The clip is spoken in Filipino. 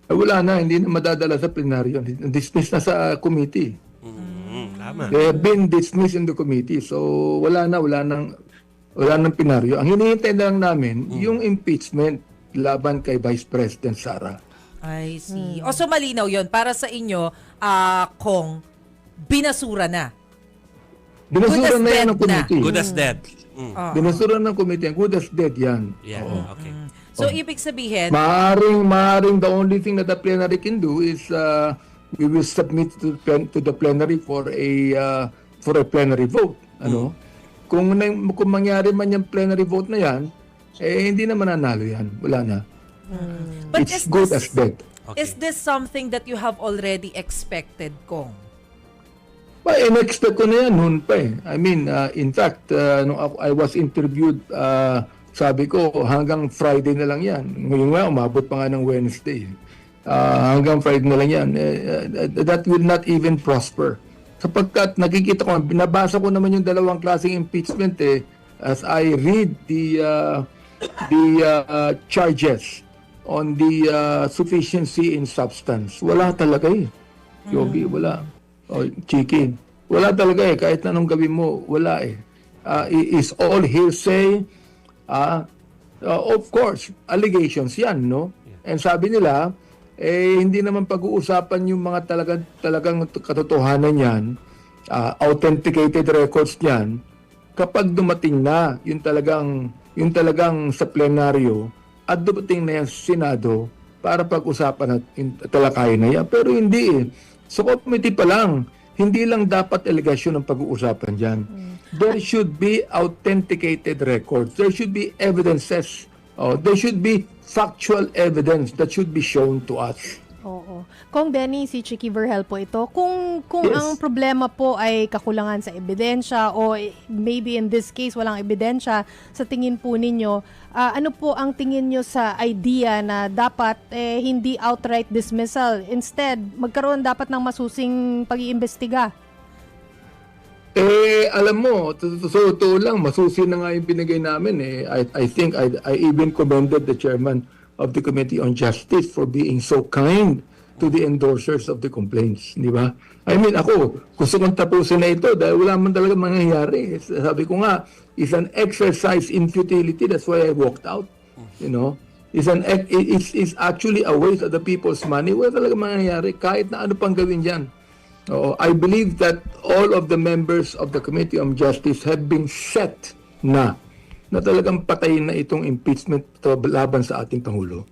Wala na, hindi na madadala sa plenaryo. Dismiss na sa committee. Tama. They have been dismissed in the committee. So wala nang plenaryo. Ang hinihintay na lang namin, yung impeachment laban kay Vice President Sara. I see. O so malinaw yon para sa inyo, kung binasura na. Binasura Good as na yan dead ng committee. Good as dead. Binasura ng committee. Good as dead yan. Yeah, okay. So ibig sabihin, Maaring the only thing that the plenary can do is we will submit to the plenary for a plenary vote. Ano? Kung mangyari man yung plenary vote na yan, hindi na mananalo yan. Wala na. but It's good as dead. Okay. is this something that you have already expected, Kong? In-expect ko na yan noon pa eh. I mean, in fact, nung I was interviewed, sabi ko hanggang Friday na lang yan. Ngayon nga, umabot pa nga ng Wednesday. Hanggang Friday na lang yan. That will not even prosper. Sapagkat nakikita ko, binabasa ko naman yung dalawang klaseng impeachment as I read the charges on the sufficiency in substance. Wala talaga eh. Yogi, wala. O, Chiki, wala talaga eh. Kahit anong gawin mo, wala eh. It's all hearsay. Of course, allegations yan, no? And sabi nila, hindi naman pag-uusapan yung mga talagang katotohanan yan, authenticated records niyan, kapag dumating na yung talagang sa plenaryo at dumating na yan sa Senado para pag-usapan at talakayin na yan. Pero hindi eh. Sa committee pa lang, hindi lang dapat allegation ang pag-uusapan dyan. There should be authenticated records. There should be evidences. There should be factual evidence that should be shown to us. Oo. Kung Benny, si Chiki Vergel po ito, kung Yes. ang problema po ay kakulangan sa ebidensya o maybe in this case walang ebidensya, sa tingin po ninyo, ano po ang tingin nyo sa idea na dapat hindi outright dismissal? Instead, magkaroon dapat ng masusing pag-iimbestiga? Alam mo, totoo lang, masusi na nga yung binigay namin eh. I think I even commended the chairman of the Committee on Justice for being so kind to the endorsers of the complaints, di ba? I mean, ako, gusto kong tapusin na ito dahil wala man talaga mangyayari. Sabi ko nga, it's an exercise in futility. That's why I walked out. You know? It's actually a waste of the people's money. Wala talaga mangyayari kahit na ano pang gawin dyan. I believe that all of the members of the Committee on Justice have been set na talagang patayin na itong impeachment laban sa ating Pangulo.